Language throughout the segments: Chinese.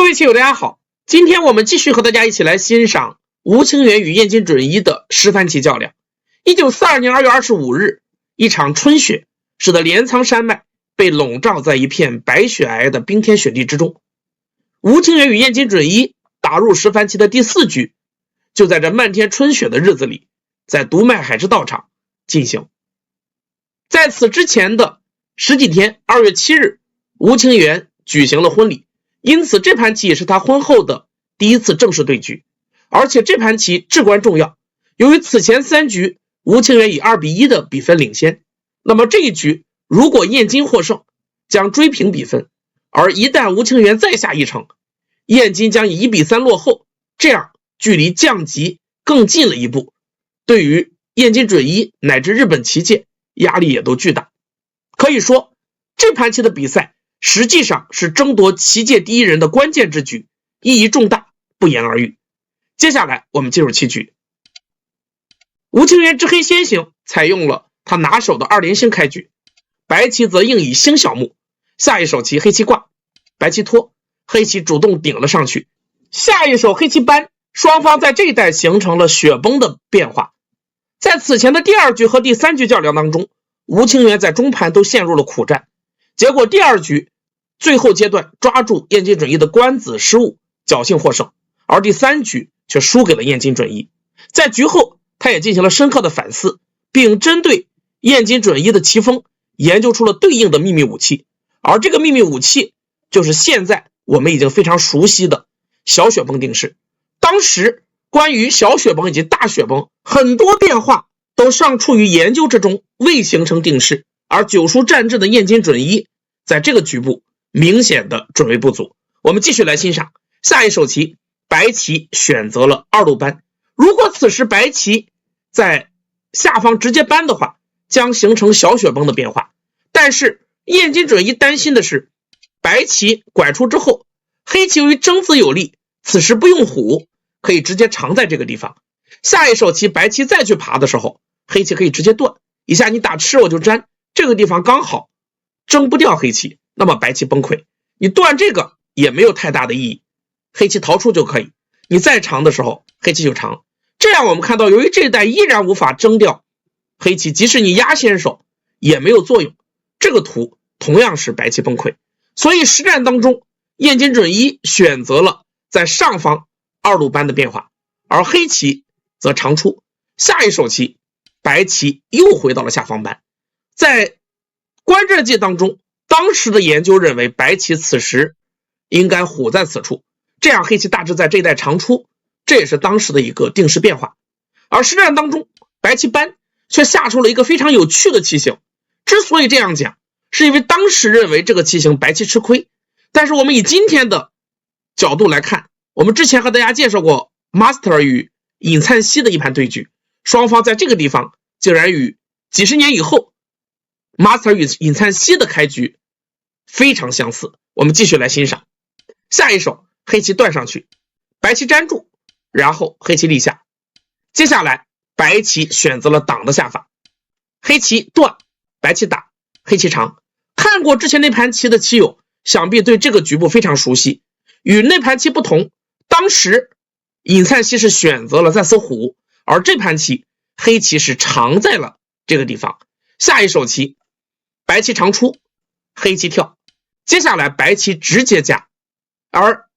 位棋友大家好，今天我们继续和大家一起来欣赏吴清源与燕京准一的十番棋较量。1942年2月25日，一场春雪使得镰仓山脉被笼罩在一片白雪皑的冰天雪地之中。吴清源与燕京准一打入十番棋的第4局，就在这漫天春雪的日子里，在读卖海之道场进行。在此之前的十几天，2月7日，吴清源举行了婚礼，因此这盘棋也是他婚后的第一次正式对局，而且这盘棋至关重要。由于此前3局吴清源以2-1的比分领先，那么这一局如果燕京获胜，将追平比分，而一旦吴清源再下一城，燕京将以1-3落后，这样距离降级更近了一步，对于燕京准一乃至日本棋界压力也都巨大。可以说这盘棋的比赛实际上是争夺棋界第一人的关键之局，意义重大，不言而喻。接下来我们进入棋局。吴清源之黑先行采用了他拿手的2连星开局，白棋则应以星小目，下一手棋黑棋挂，白棋拖，黑棋主动顶了上去，下一手黑棋扳，双方在这一带形成了雪崩的变化。在此前的第2局和第3局较量当中，吴清源在中盘都陷入了苦战，结果第2局最后阶段抓住燕京准一的官子失误，侥幸获胜，而第3局却输给了燕京准一。在局后他也进行了深刻的反思，并针对燕京准一的棋风研究出了对应的秘密武器，而这个秘密武器就是现在我们已经非常熟悉的小雪崩定式。当时关于小雪崩以及大雪崩很多变化都尚处于研究之中，未形成定式，而9输战制的燕京准一在这个局部明显的准备不足。我们继续来欣赏下一手棋，白棋选择了2路扳。如果此时白棋在下方直接扳的话，将形成小雪崩的变化，但是燕京准一担心的是白棋拐出之后，黑棋由于争子有力，此时不用虎，可以直接藏在这个地方，下一手棋白棋再去爬的时候，黑棋可以直接断一下，你打吃我就粘，这个地方刚好争不掉黑棋，那么白棋崩溃，你断这个也没有太大的意义，黑棋逃出就可以，你再长的时候黑棋就长。这样我们看到，由于这一带依然无法争掉黑棋，即使你压先手也没有作用，这个图同样是白棋崩溃。所以实战当中燕京准一选择了在上方2路扳的变化，而黑棋则长出，下一手棋白棋又回到了下方扳。在观战界当中，当时的研究认为白棋此时应该虎在此处，这样黑棋大致在这一带长出，这也是当时的一个定式变化。而实战当中白棋扳却下出了一个非常有趣的棋形，之所以这样讲，是因为当时认为这个棋形白棋吃亏，但是我们以今天的角度来看，我们之前和大家介绍过 Master 与尹灿熙的一盘对局，双方在这个地方竟然与几十年以后 Master 与尹灿熙的开局非常相似。我们继续来欣赏下一手，黑棋断上去，白棋粘住，然后黑棋立下，接下来白棋选择了挡的下法，黑棋断，白棋打，黑棋长。看过之前那盘棋的棋友想必对这个局部非常熟悉，与那盘棋不同，当时尹灿熙是选择了在此虎，而这盘棋黑棋是长在了这个地方。下一手棋白棋长出，黑棋跳，接下来白棋直接夹，而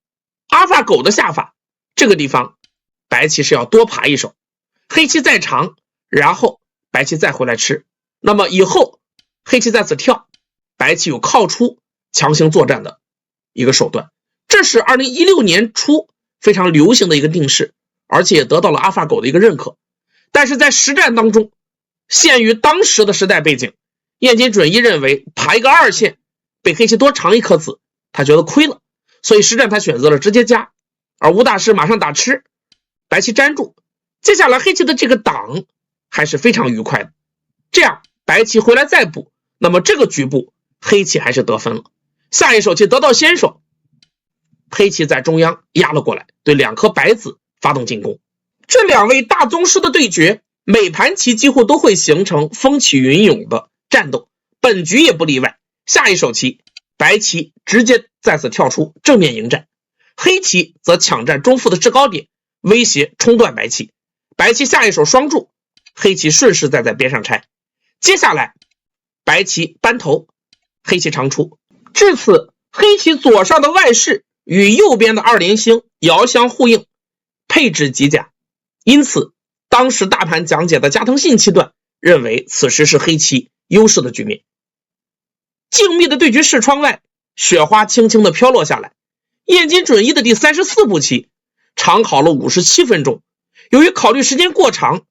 阿尔法狗的下法，这个地方白棋是要多爬一手，黑棋再长，然后白棋再回来吃，那么以后黑棋在此跳，白棋有靠出强行作战的一个手段。这是2016年初非常流行的一个定式，而且也得到了阿尔法狗的一个认可。但是在实战当中，限于当时的时代背景，燕京准一认为爬一个2线被黑棋多长一颗子，他觉得亏了，所以实战他选择了直接夹，而吴大师马上打吃，白棋粘住，接下来黑棋的这个挡还是非常愉快的，这样白棋回来再补，那么这个局部黑棋还是得分了。下一手棋得到先手，黑棋在中央压了过来，对2颗白子发动进攻。这2位大宗师的对决，每盘棋几乎都会形成风起云涌的战斗，本局也不例外。下一手棋白棋直接在此跳出正面迎战，黑棋则抢占中腹的制高点，威胁冲断白棋。白棋下一手双助，黑棋顺势再在边上拆。接下来白棋扳头，黑棋长出。至此，黑棋左上的外势与右边的二连星遥相呼应，配置极佳。因此当时大盘讲解的加藤信七段认为此时是黑棋优势的局面。静谧的对局视窗外，雪花轻轻地飘落下来。燕京准一的第34步棋长考了57分钟，由于考虑时间过长，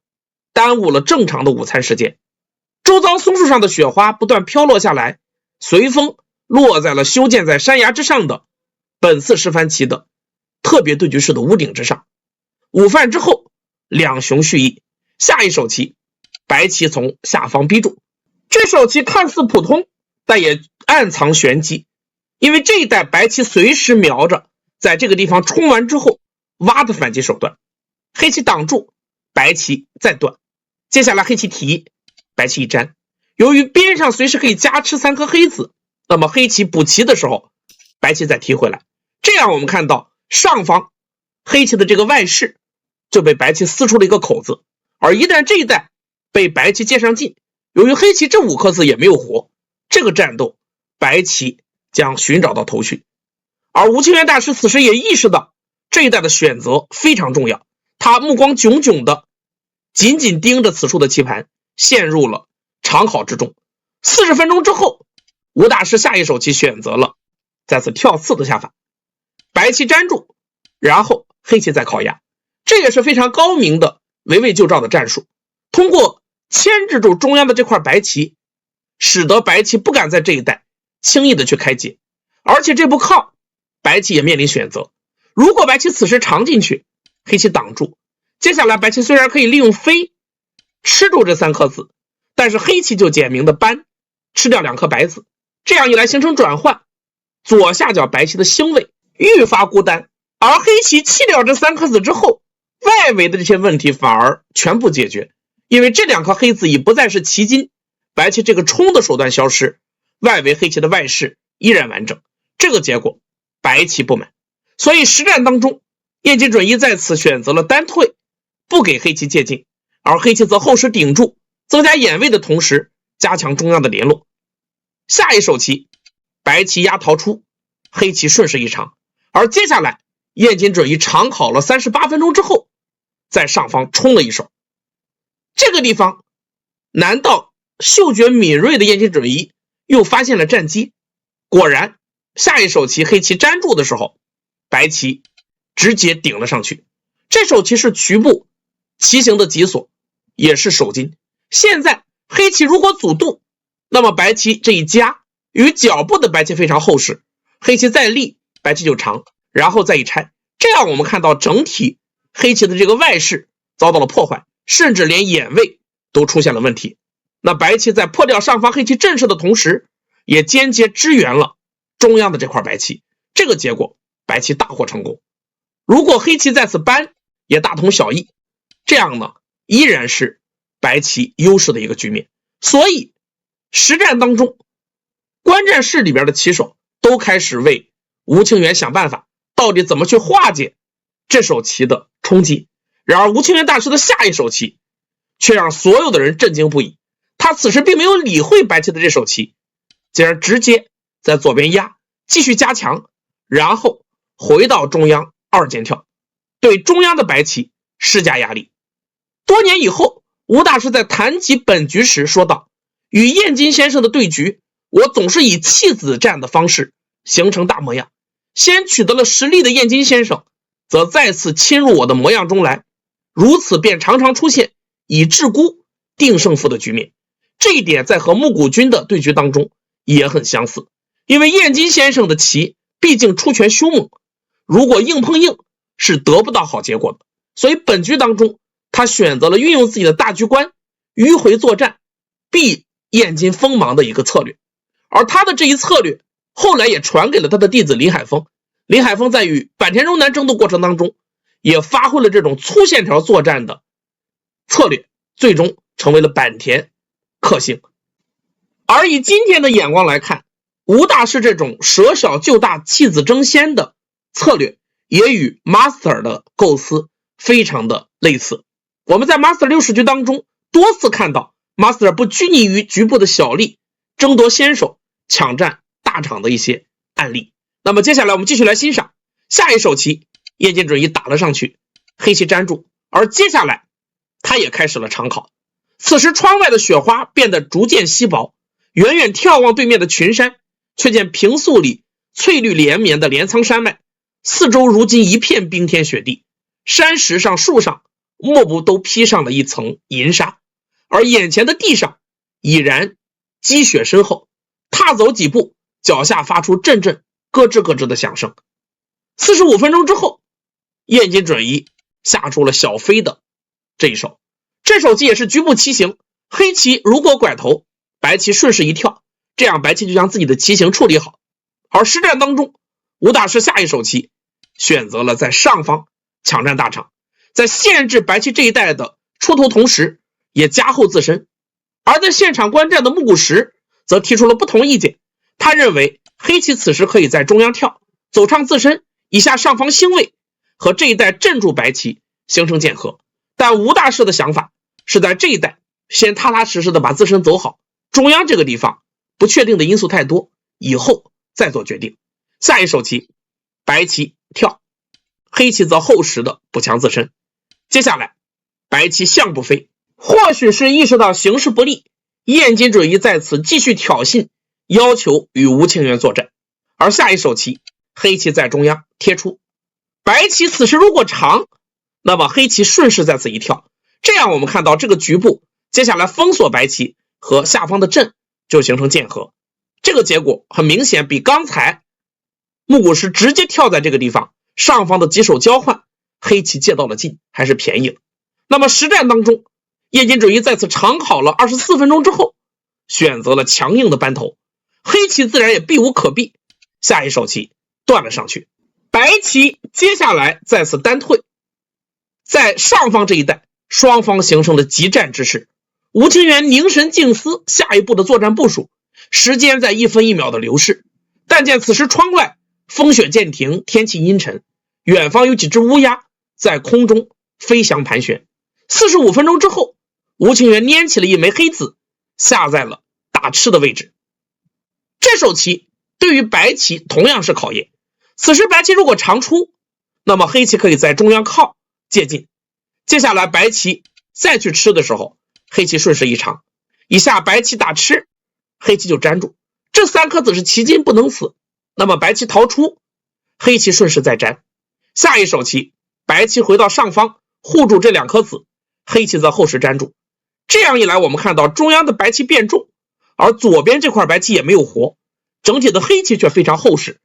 耽误了正常的午餐时间。周遭松树上的雪花不断飘落下来，随风落在了修建在山崖之上的本次示范棋的特别对局室的屋顶之上。午饭之后，两雄蓄意，下一手棋白棋从下方逼住。这手棋看似普通，但也暗藏玄机，因为这一带白棋随时瞄着在这个地方冲完之后挖的反击手段。黑棋挡住，白棋再断。接下来黑棋提，白棋一粘。由于边上随时可以加吃3颗黑子，那么黑棋补棋的时候，白棋再提回来。这样我们看到上方黑棋的这个外势就被白棋撕出了一个口子，而一旦这一带被白棋接上进，由于黑棋这5颗子也没有活，这个战斗白棋将寻找到头绪。而吴清源大师此时也意识到这一带的选择非常重要，他目光炯炯的紧紧盯着此处的棋盘，陷入了长考之中。40分钟之后，吴大师下一手棋选择了再次跳刺的下法，白棋粘住，然后黑棋再靠压，这也是非常高明的围魏救赵的战术。通过牵制住中央的这块白棋，使得白棋不敢在这一带轻易的去开解。而且这步靠白棋也面临选择，如果白棋此时长进去，黑棋挡住，接下来白棋虽然可以利用飞吃住这3颗子，但是黑棋就简明的扳吃掉2颗白子，这样一来形成转换，左下角白棋的星位愈发孤单，而黑棋弃掉这3颗子之后，外围的这些问题反而全部解决，因为这2颗黑子已不再是棋筋，白棋这个冲的手段消失，外围黑棋的外势依然完整。这个结果白棋不满，所以实战当中燕京准一在此选择了单退，不给黑棋借进，而黑棋则后势顶住，增加眼位的同时加强中央的联络。下一手棋白棋压逃出，黑棋顺势一长，而接下来燕京准一长考了38分钟之后，在上方冲了一手。这个地方难道嗅觉敏锐的燕京准一又发现了战机？果然下一手棋黑棋粘住的时候，白棋直接顶了上去。这手棋是局部棋形的急锁，也是手筋。现在黑棋如果阻渡，那么白棋这一夹与脚部的白棋非常厚实，黑棋再立白棋就长，然后再一拆，这样我们看到整体黑棋的这个外势遭到了破坏，甚至连眼位都出现了问题。那白棋在破掉上方黑棋阵势的同时，也间接支援了中央的这块白棋，这个结果白棋大获成功。如果黑棋在此扳也大同小异，这样呢依然是白棋优势的一个局面。所以实战当中观战室里边的棋手都开始为吴清源想办法，到底怎么去化解这手棋的冲击。然而吴清源大师的下一手棋却让所有的人震惊不已，他此时并没有理会白棋的这手棋，竟然直接在左边压，继续加强，然后回到中央2间跳，对中央的白棋施加压力。多年以后，吴大师在谈及本局时说道，与燕京先生的对局，我总是以弃子战的方式形成大模样，先取得了实力的燕京先生则再次侵入我的模样中来，如此便常常出现以制孤定胜负的局面。这一点在和木谷君的对局当中也很相似，因为燕京先生的棋毕竟出拳凶猛，如果硬碰硬是得不到好结果的，所以本局当中他选择了运用自己的大局观，迂回作战，避燕京锋芒的一个策略。而他的这一策略后来也传给了他的弟子林海峰，林海峰在与坂田荣南争斗过程当中也发挥了这种粗线条作战的策略，最终成为了坂田克星。而以今天的眼光来看，吴大师这种舍小救大弃子争先的策略也与 Master 的构思非常的类似。我们在 Master 60局当中多次看到 Master 不拘泥于局部的小利，争夺先手，抢占大场的一些案例。那么接下来我们继续来欣赏下一手棋，燕京准一打了上去，黑棋粘住，而接下来他也开始了长考。此时窗外的雪花变得逐渐稀薄，远远眺望对面的群山，却见平素里翠绿连绵的镰仓山脉，四周如今一片冰天雪地，山石上树上莫不都披上了一层银纱，而眼前的地上已然积雪深厚，踏走几步，脚下发出阵阵咯吱咯吱的响声。45分钟之后，燕京准一下出了小飞的这一手，这手棋也是局部棋形，黑棋如果拐头，白棋顺势一跳，这样白棋就将自己的棋形处理好。而实战当中，吴大师下一手棋选择了在上方抢占大场，在限制白棋这一带的出头同时，也加厚自身。而在现场观战的木谷实则提出了不同意见，他认为黑棋此时可以在中央跳，走唱自身，以下上方兴位，和这一带镇住白棋，形成剑合。但吴大师的想法是在这一带先踏踏实实的把自身走好，中央这个地方不确定的因素太多，以后再做决定。下一手棋，白棋跳，黑棋则厚实的补强自身。接下来白棋象不飞，或许是意识到形势不利，燕京准一在此继续挑衅，要求与吴清源作战。而下一手棋，黑棋在中央贴出，白棋此时如果长，那么黑棋顺势在此一跳，这样我们看到这个局部接下来封锁白棋和下方的阵就形成剑合。这个结果很明显比刚才木谷实直接跳在这个地方，上方的几手交换，黑棋借到了劲，还是便宜了。那么实战当中，燕京准一在此长考了24分钟之后，选择了强硬的扳头，黑棋自然也避无可避，下一手棋断了上去。白棋接下来在此单退，在上方这一带双方形成了急战之势。吴清源凝神静思下一步的作战部署，时间在1分1秒的流逝。但见此时窗外风雪渐停，天气阴沉，远方有几只乌鸦在空中飞翔盘旋。45分钟之后，吴清源拈起了一枚黑子，下在了打吃的位置。这手棋对于白棋同样是考验，此时白棋如果长出，那么黑棋可以在中央靠借劲，接下来白棋再去吃的时候，黑棋顺势一长，以下白棋打吃，黑棋就粘住，这3颗子是其进不能死，那么白棋逃出，黑棋顺势再粘。下一手棋，白棋回到上方护住这2颗子，黑棋则后势粘住。这样一来，我们看到中央的白棋变重，而左边这块白棋也没有活，整体的黑棋却非常厚实，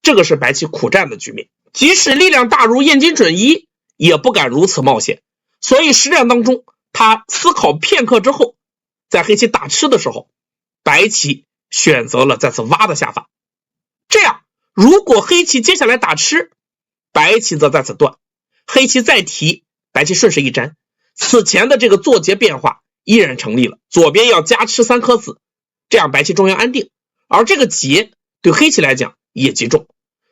这个是白棋苦战的局面。即使力量大如燕京准一，也不敢如此冒险，所以实战当中他思考片刻之后，在黑棋打吃的时候，白棋选择了在此挖的下法。这样如果黑棋接下来打吃，白棋则在此断，黑棋再提，白棋顺势一粘，此前的这个坐劫变化依然成立了，左边要加吃3颗子，这样白棋中央安定，而这个劫对黑棋来讲也极重。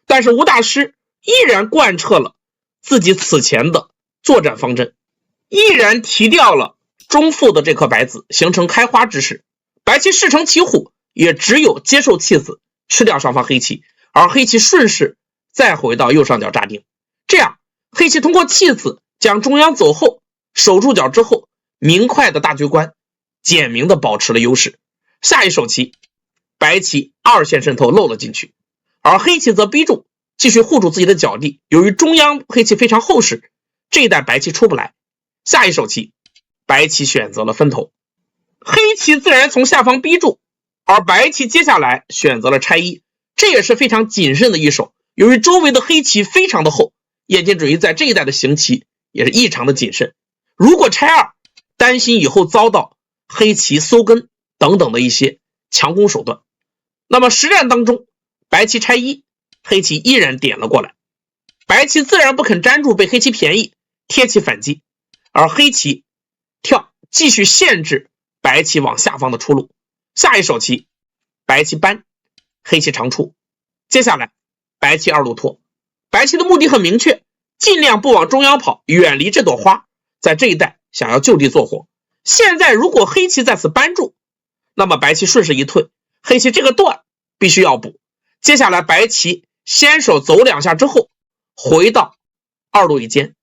但是吴大师依然贯彻了自己此前的作战方针，依然提掉了中腹的这颗白子，形成开花之势。白棋势成骑虎，也只有接受弃子，吃掉上方黑棋，而黑棋顺势再回到右上角扎定。这样黑棋通过弃子将中央走后，守住角之后，明快的大局观简明的保持了优势。下一手棋，白棋2线渗透漏了进去，而黑棋则逼住，继续护住自己的角地。由于中央黑棋非常厚实，这一带白棋出不来。下一手棋，白棋选择了分头，黑棋自然从下方逼住，而白棋接下来选择了拆一，这也是非常谨慎的一手。由于周围的黑棋非常的厚，燕京准一在这一带的行棋也是异常的谨慎。如果拆2，担心以后遭到黑棋搜根等等的一些强攻手段。那么实战当中，白棋拆一，黑棋依然点了过来，白棋自然不肯粘住，被黑棋便宜，贴棋反击，而黑棋跳，继续限制白棋往下方的出路。下一手棋，白棋扳，黑棋长出，接下来白棋2路拖，白棋的目的很明确，尽量不往中央跑，远离这朵花，在这一带想要就地做活。现在如果黑棋在此扳住，那么白棋顺势一退，黑棋这个段必须要补。接下来白棋先手走2下之后，回到2路一间，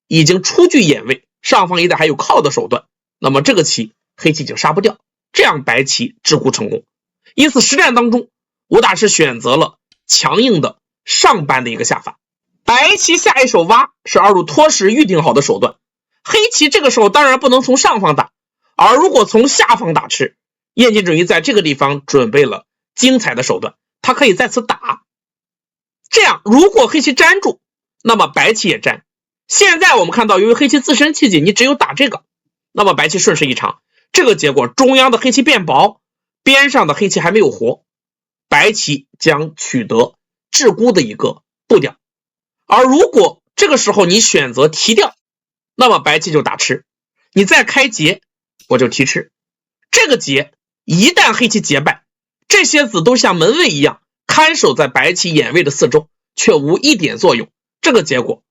已经出具眼位，上方一带还有靠的手段，那么这个棋黑棋已经杀不掉，这样白棋制沽成功。因此实战当中，吴大师选择了强硬的上扳的一个下法。白棋下一手挖是2路拖时预定好的手段，黑棋这个时候当然不能从上方打，而如果从下方打吃，燕京准一在这个地方准备了精彩的手段，他可以在此打。这样如果黑棋粘住，那么白棋也粘。现在我们看到，由于黑棋自身气紧，你只有打这个，那么白棋顺势一长，这个结果中央的黑棋变薄，边上的黑棋还没有活，白棋将取得制沽的一个步调。而如果这个时候你选择提掉，那么白棋就打吃，你再开劫，我就提吃。这个劫一旦黑棋劫败，这些子都像门卫一样看守在白棋眼位的四周，却无一点作用，这个结果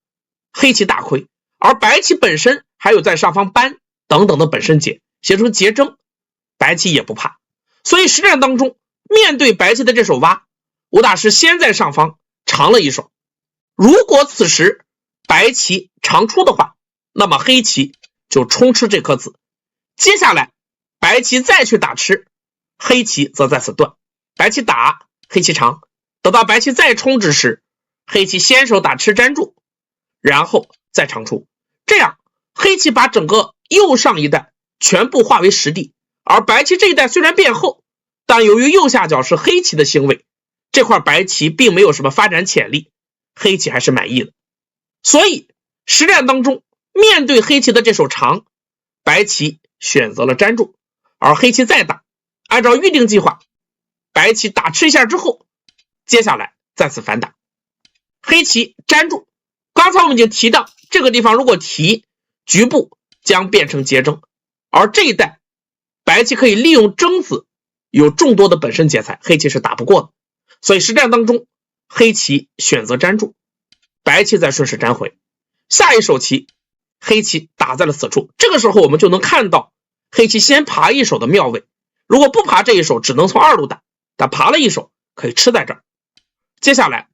黑棋大亏，而白棋本身还有在上方扳等等的本身劫，形成劫争，白棋也不怕。所以实战当中，面对白棋的这手挖，吴大师先在上方长了一手，如果此时白棋长出的话，那么黑棋就冲吃这颗子，接下来白棋再去打吃，黑棋则在此断，白棋打，黑棋长，等到白棋再冲之时，黑棋先手打吃粘住，然后再长出，这样黑棋把整个右上一带全部化为实地，而白棋这一带虽然变厚，但由于右下角是黑棋的星位，这块白棋并没有什么发展潜力，黑棋还是满意的。所以实战当中，面对黑棋的这手长，白棋选择了粘住，而黑棋再打，按照预定计划，白棋打吃一下之后，接下来再次反打，黑棋粘住。刚才我们已经提到，这个地方如果提，局部将变成劫争，而这一带白棋可以利用争子有众多的本身劫材，黑棋是打不过的。所以实战当中，黑棋选择粘住，白棋再顺势粘回，下一手棋黑棋打在了此处，这个时候我们就能看到黑棋先爬一手的妙位，如果不爬这一手只能从2路打，但爬了一手可以吃在这儿。接下来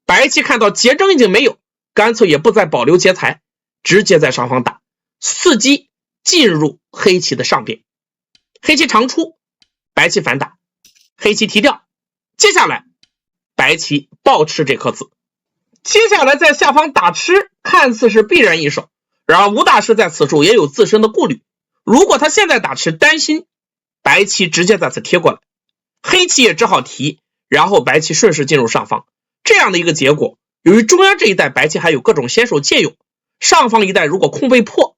白棋看到劫争已经没有，干脆也不再保留劫材，直接在上方打，伺机进入黑棋的上边，黑棋长出，白棋反打，黑棋提掉，接下来白棋暴吃这颗子，接下来在下方打吃，看似是必然一手，然而吴大师在此处也有自身的顾虑，如果他现在打吃，担心白棋直接在此贴过来，黑棋也只好提，然后白棋顺势进入上方，这样的一个结果，由于中央这一带白棋还有各种先手借用，上方一带如果空被破，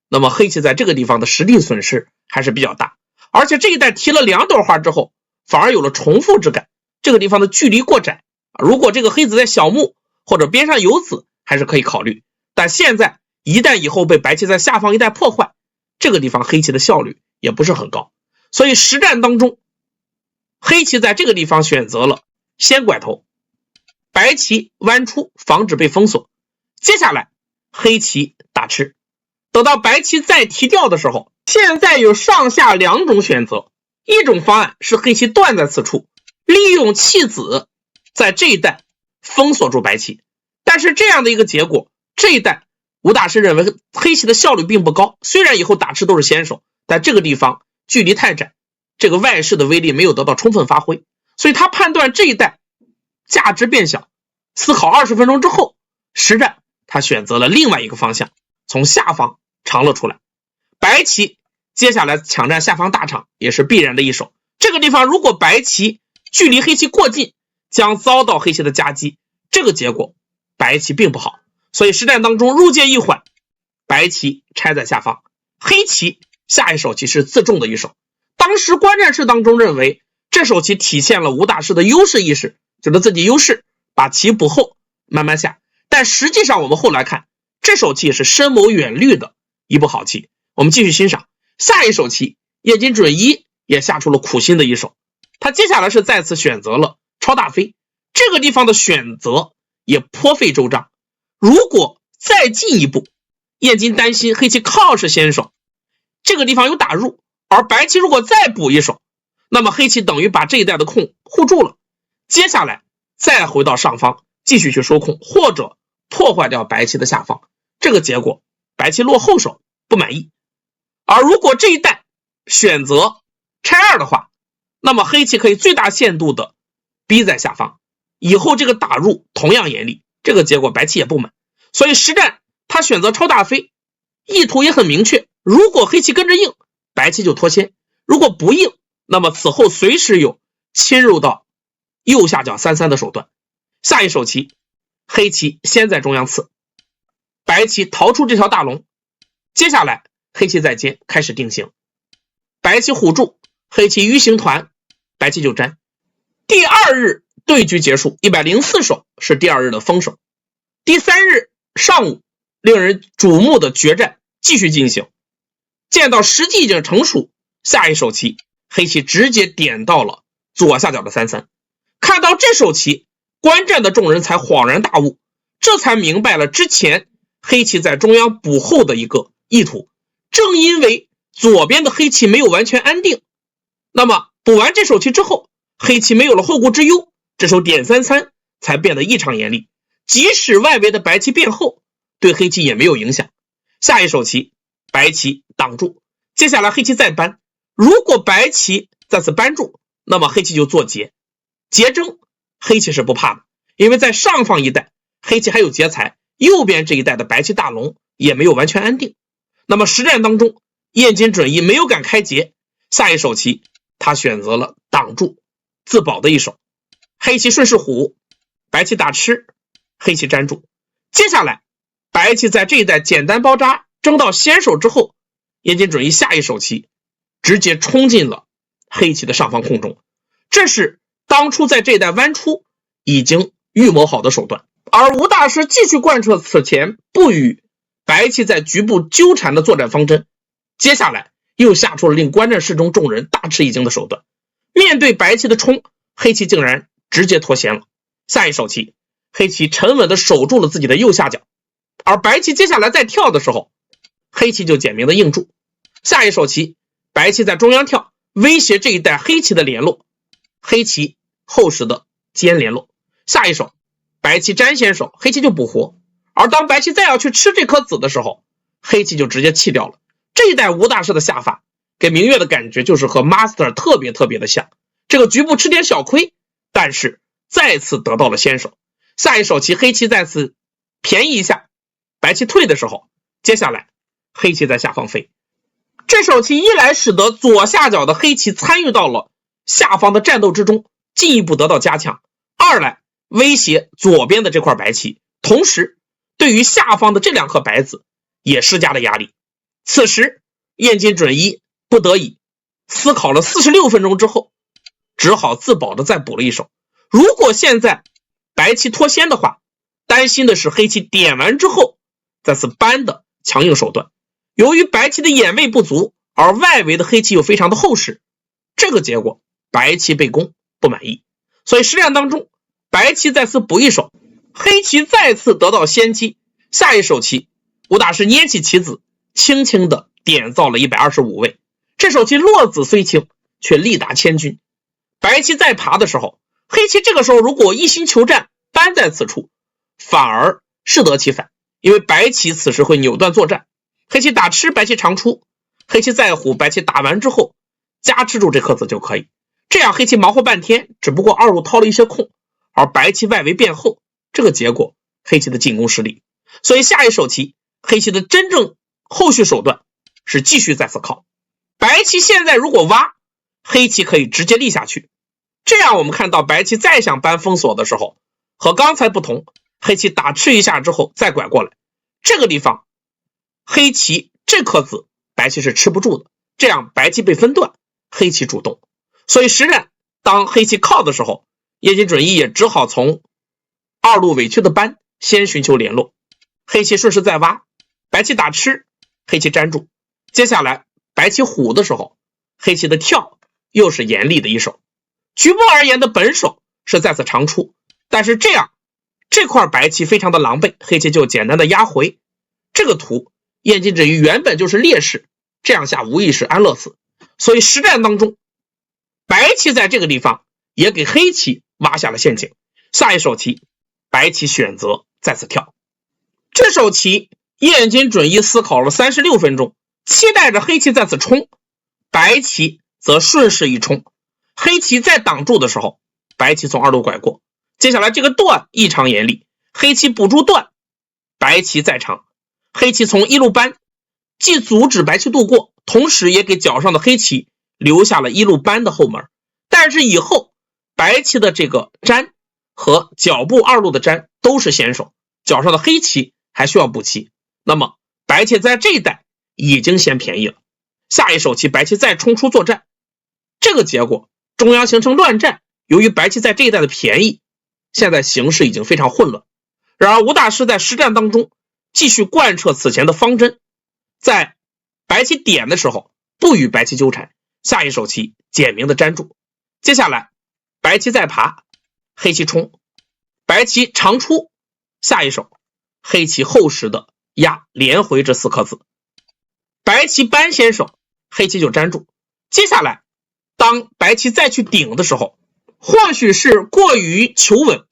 那么黑棋在这个地方的实力损失还是比较大，而且这一带提了2朵花之后，反而有了重复之感，这个地方的距离过窄，如果这个黑子在小目或者边上有子还是可以考虑，但现在一旦以后被白棋在下方一带破坏，这个地方黑棋的效率也不是很高，所以实战当中黑棋在这个地方选择了先拐头，白棋弯出防止被封锁，接下来黑棋打吃，等到白棋再提掉的时候，现在有上下2种选择，一种方案是黑棋断在此处，利用弃子在这一带封锁住白棋，但是这样的一个结果，这一带吴大师认为黑棋的效率并不高，虽然以后打吃都是先手，但这个地方距离太窄，这个外势的威力没有得到充分发挥，所以他判断这一带价值变小，思考20分钟之后，实战他选择了另外一个方向，从下方长了出来，白棋接下来抢占下方大场也是必然的一手，这个地方如果白棋距离黑棋过近，将遭到黑棋的夹击，这个结果白棋并不好，所以实战当中入界一缓，白棋拆在下方，黑棋下一手棋是自重的一手，当时观战室当中认为这手棋体现了吴大师的优势意识，觉得自己优势，把棋补后慢慢下，但实际上我们后来看，这手棋也是深谋远虑的一步好棋。我们继续欣赏下一手棋，叶金准一也下出了苦心的一手，他接下来是再次选择了超大飞，这个地方的选择也颇费周章。如果再进一步，燕京担心黑棋靠是先手，这个地方有打入，而白棋如果再补一手，那么黑棋等于把这一带的空护住了，接下来再回到上方继续去收空，或者破坏掉白棋的下方，这个结果白棋落后手不满意。而如果这一带选择拆二的话，那么黑棋可以最大限度的逼在下方，以后这个打入同样严厉，这个结果白棋也不满。所以实战他选择超大飞，意图也很明确，如果黑棋跟着应，白棋就脱先，如果不应，那么此后随时有侵入到右下角3-3的手段。下一手棋，黑棋先在中央刺，白棋逃出这条大龙，接下来黑棋在尖开始定型，白棋虎住，黑棋鱼形团，白棋就粘。第二日对局结束，104手是第二日的封手。第三日上午，令人瞩目的决战继续进行，见到时机已经成熟，下一手棋黑棋直接点到了左下角的3-3。看到这手棋，观战的众人才恍然大悟，这才明白了之前黑棋在中央补后的一个意图。正因为左边的黑棋没有完全安定，那么补完这手棋之后，黑棋没有了后顾之忧，这手点3-3才变得异常严厉，即使外围的白棋变后，对黑棋也没有影响。下一手棋白棋挡住，接下来黑棋再扳，如果白棋再次扳住，那么黑棋就做劫，劫争黑棋是不怕的，因为在上方一带黑棋还有劫财，右边这一带的白棋大龙也没有完全安定。那么实战当中，燕京准一没有敢开劫，下一手棋他选择了挡住自保的一手，黑棋顺势虎，白棋打吃，黑棋粘住。接下来白棋在这一带简单包扎，争到先手之后，燕京准一下一手棋直接冲进了黑棋的上方空中，这是当初在这一带弯出已经预谋好的手段。而吴大师继续贯彻此前不与白棋在局部纠缠的作战方针，接下来又下出了令观战室中众人大吃一惊的手段。面对白棋的冲，黑棋竟然直接脱先了。下一手棋黑棋沉稳的守住了自己的右下角，而白棋接下来再跳的时候，黑棋就简明的应住。下一手棋白棋在中央跳，威胁这一带黑棋的联络，黑棋后时的尖联络。下一手白棋粘先手，黑棋就补活，而当白棋再要去吃这颗子的时候，黑棋就直接弃掉了。这一代吴大师的下法给明月的感觉就是和 Master 特别的像，这个局部吃点小亏，但是再次得到了先手。下一手棋黑棋再次便宜一下，白棋退的时候，接下来黑棋在下方飞。这手棋一来使得左下角的黑棋参与到了下方的战斗之中，进一步得到加强；二来威胁左边的这块白棋，同时对于下方的这两颗白子也施加了压力。此时燕京准一不得已思考了46分钟之后，只好自保的再补了一手。如果现在白棋脱先的话，担心的是黑棋点完之后再次扳的强硬手段。由于白棋的眼位不足，而外围的黑棋又非常的厚实，这个结果白棋被攻不满意，所以实战当中白棋再次补一手，黑棋再次得到先机。下一手棋吴大师捏起棋子，轻轻的点造了125位。这手棋落子虽轻，却力达千钧。白棋再爬的时候，黑棋这个时候如果一心求战，扳在此处，反而适得其反，因为白棋此时会扭断作战。黑棋打吃，白棋长出，黑棋再虎，白棋打完之后加吃住这颗子就可以。这样黑棋忙活半天，只不过二路掏了一些空，而白棋外围变厚，这个结果黑棋的进攻失利。所以下一手棋黑棋的真正后续手段是继续再次靠。白棋现在如果挖，黑棋可以直接立下去，这样我们看到白棋再想扳封锁的时候和刚才不同，黑棋打吃一下之后再拐过来，这个地方黑棋这颗子白棋是吃不住的，这样白棋被分段，黑棋主动。所以实战当黑棋靠的时候，燕京准一也只好从二路委屈的扳先寻求联络。黑棋顺势再挖，白棋打吃，黑棋粘住。接下来白棋虎的时候，黑棋的跳又是严厉的一手。局部而言的本手是再次长出，但是这样这块白棋非常的狼狈，黑棋就简单的压回。这个图燕京之鱼原本就是劣势，这样下无疑是安乐死。所以实战当中，白棋在这个地方也给黑棋挖下了陷阱。下一手棋，白棋选择再次跳。这手棋燕京准一思考了36分钟，期待着黑棋再次冲，白棋则顺势一冲。黑棋再挡住的时候，白棋从二路拐过。接下来这个断异常严厉，黑棋补住断，白棋再长，黑棋从一路扳，既阻止白棋渡过，同时也给脚上的黑棋留下了一路扳的后门。但是以后白棋的这个粘和脚部二路的粘都是先手，脚上的黑棋还需要补棋，那么白棋在这一带已经先便宜了。下一手棋白棋再冲出作战，这个结果中央形成乱战。由于白棋在这一带的便宜，现在形势已经非常混乱。然而吴大师在实战当中继续贯彻此前的方针，在白棋点的时候不与白棋纠缠，下一手棋简明的粘住。接下来白棋再爬，黑棋冲，白棋长出，下一手黑棋厚实的压连回这4颗子，白棋扳先手，黑棋就粘住。接下来当白棋再去顶的时候，或许是过于求稳，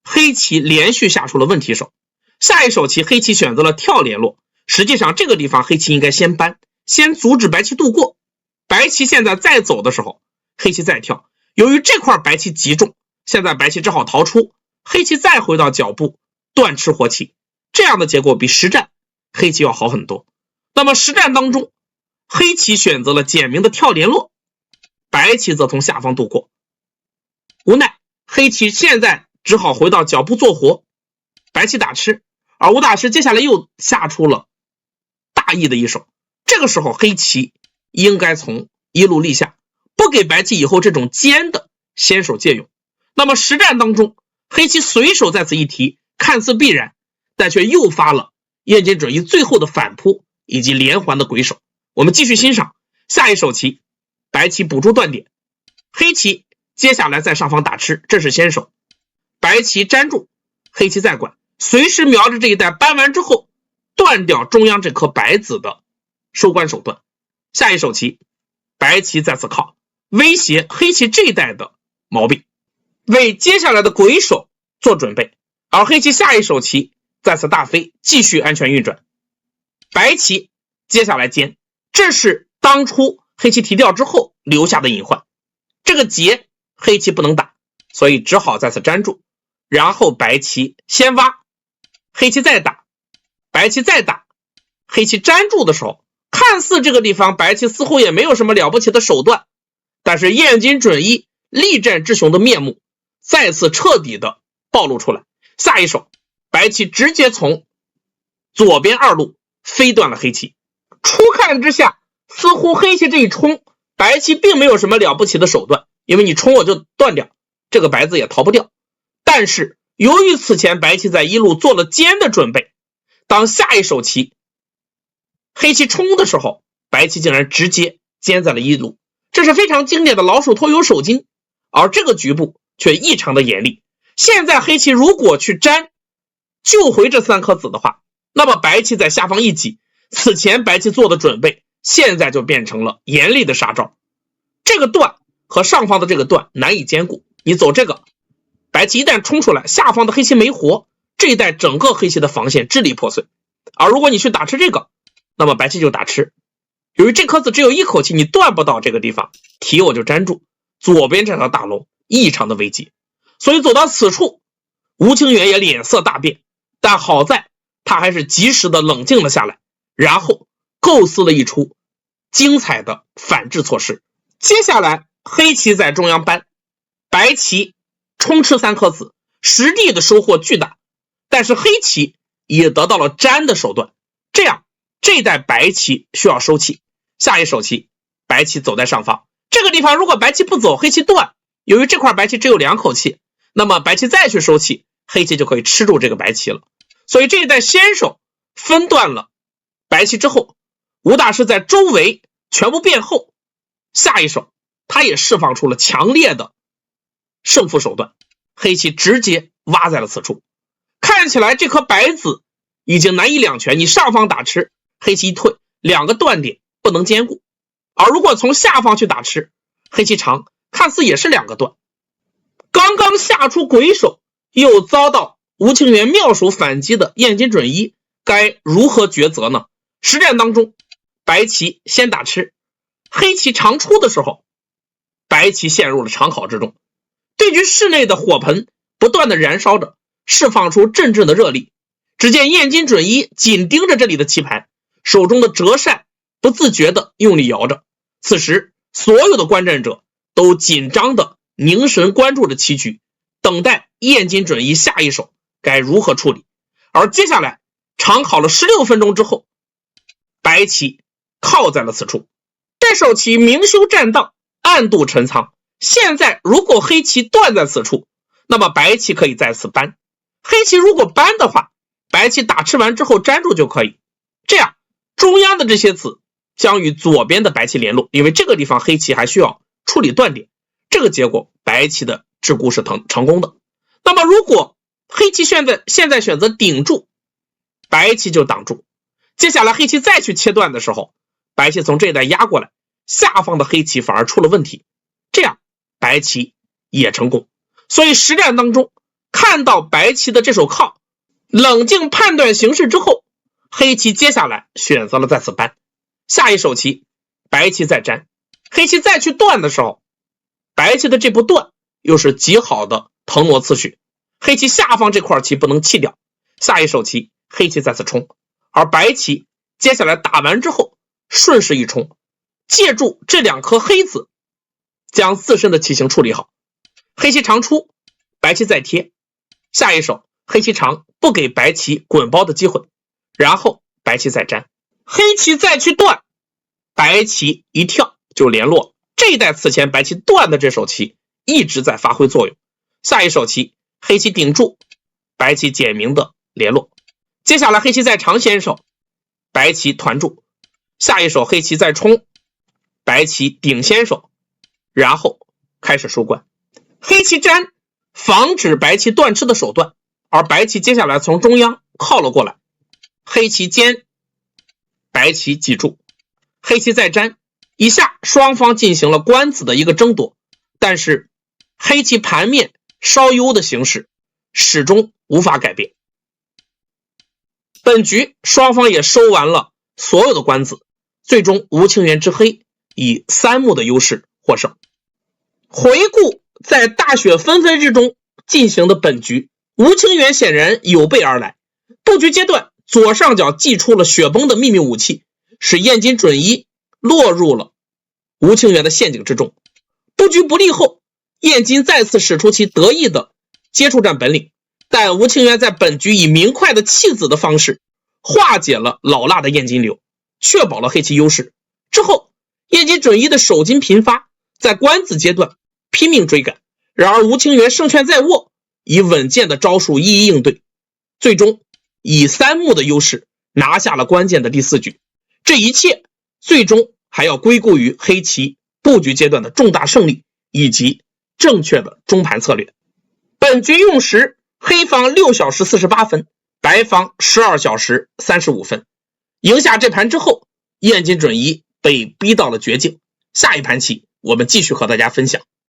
黑棋连续下出了问题手。下一手棋黑棋选择了跳联络，实际上这个地方黑棋应该先扳，先阻止白棋渡过。白棋现在再走的时候，黑棋再跳，由于这块白棋极重，现在白棋只好逃出，黑棋再回到脚部断吃活棋，这样的结果比实战黑棋要好很多。那么实战当中，黑棋选择了简明的跳联络，白棋则从下方渡过。无奈黑棋现在只好回到脚部做活，白棋打吃，而吴大师接下来又下出了大意的一手。这个时候黑棋应该从一路立下，不给白棋以后这种尖的先手借用。那么实战当中，黑棋随手在此一提，看似必然，但却诱发了燕京准一最后的反扑以及连环的鬼手。我们继续欣赏下一手棋，白棋补住断点，黑棋接下来在上方打吃，这是先手，白棋粘住，黑棋再管，随时瞄着这一带扳完之后断掉中央这颗白子的收官手段。下一手棋白棋再次靠，威胁黑棋这一带的毛病，为接下来的鬼手做准备。而黑棋下一手棋再次大飞，继续安全运转，白棋接下来尖，这是当初黑棋提掉之后留下的隐患，这个劫黑棋不能打，所以只好再次粘住。然后白棋先挖，黑棋再打，白棋再打，黑棋粘住的时候，看似这个地方白棋似乎也没有什么了不起的手段，但是燕京准一力战之雄的面目再次彻底的暴露出来。下一手白棋直接从左边二路飞断了黑棋，初看之下似乎黑棋这一冲，白棋并没有什么了不起的手段，因为你冲我就断掉，这个白子也逃不掉。但是由于此前白棋在一路做了尖的准备，当下一手棋黑棋冲的时候，白棋竟然直接尖在了一路，这是非常经典的老鼠偷油手筋，而这个局部却异常的严厉。现在黑棋如果去粘救回这3颗子的话，那么白棋在下方一挤，此前白棋做的准备现在就变成了严厉的杀招。这个段和上方的这个段难以兼顾，你走这个白棋一旦冲出来，下方的黑棋没活，这一带整个黑棋的防线支离破碎。而如果你去打吃这个，那么白棋就打吃，由于这颗子只有一口气，你断不到这个地方，提我就粘住，左边这条大龙异常的危急。所以走到此处，吴清源也脸色大变，但好在他还是及时的冷静了下来，然后构思了一出精彩的反制措施。接下来黑棋在中央扳，白棋冲吃3颗子，实地的收获巨大，但是黑棋也得到了粘的手段，这样这一带白棋需要收气。下一手棋白棋走在上方，这个地方如果白棋不走，黑棋断，由于这块白棋只有2口气，那么白棋再去收气，黑棋就可以吃住这个白棋了。所以这一带先手分断了白棋之后，吴大师在周围全部变后，下一手他也释放出了强烈的胜负手段，黑棋直接挖在了此处。看起来这颗白子已经难以两全，你上方打吃，黑棋一退，两个断点不能兼顾。而如果从下方去打吃，黑棋长，看似也是两个断。刚刚下出鬼手，又遭到吴清源妙手反击的燕京准一，该如何抉择呢？实战当中，白棋先打吃，黑棋长出的时候，白棋陷入了长考之中。对局室内的火盆不断的燃烧着，释放出阵阵的热力。只见燕京准一紧盯着这里的棋盘，手中的折扇不自觉的用力摇着。此时所有的观战者都紧张的凝神关注着棋局，等待燕京准一下一手该如何处理。而接下来长考了16分钟之后，白棋靠在了此处。这手棋明修栈道，暗度陈仓。现在如果黑棋断在此处，那么白棋可以在此搬。黑棋如果搬的话，白棋打吃完之后粘住就可以。这样中央的这些子将与左边的白棋联络，因为这个地方黑棋还需要处理断点。这个结果白棋的桎梏是成功的。那么如果黑棋现在选择顶住，白棋就挡住。接下来黑棋再去切断的时候，白棋从这一带压过来，下方的黑棋反而出了问题，这样白棋也成功。所以实战当中看到白棋的这手靠，冷静判断形势之后，黑棋接下来选择了在此搬。下一手棋白棋再粘，黑棋再去断的时候，白棋的这步断又是极好的腾挪次序，黑棋下方这块棋不能弃掉。下一手棋黑棋再次冲，而白棋接下来打完之后顺势一冲，借助这两颗黑子将自身的棋形处理好。黑棋长出，白棋再贴。下一手黑棋长，不给白棋滚包的机会，然后白棋再粘，黑棋再去断，白棋一跳就联络。这一带此前白棋断的这手棋一直在发挥作用。下一手棋黑棋顶住，白棋简明的联络。接下来黑棋再长先手，白棋团住。下一手黑棋再冲，白棋顶先手，然后开始收官。黑棋粘防止白棋断吃的手段，而白棋接下来从中央靠了过来，黑棋尖，白棋记住，黑棋再粘。以下双方进行了官子的一个争夺，但是黑棋盘面稍优的形势始终无法改变。本局双方也收完了所有的官子，最终吴清源之黑以3目的优势获胜。回顾在大雪纷飞之中进行的本局，吴清源显然有备而来。布局阶段左上角祭出了雪崩的秘密武器，使燕京准一落入了吴清源的陷阱之中。布局不利后，燕京再次使出其得意的接触战本领，但吴清源在本局以明快的弃子的方式化解了老辣的燕京流，确保了黑棋优势。之后燕京准一的手筋频发，在官子阶段拼命追赶，然而吴清源胜券在握，以稳健的招数一一应对，最终以3目的优势拿下了关键的第4局。这一切最终还要归功于黑棋布局阶段的重大胜利以及正确的中盘策略。本局用时黑方6小时48分，白方12小时35分。赢下这盘之后，燕京准一被逼到了绝境。下一盘棋我们继续和大家分享。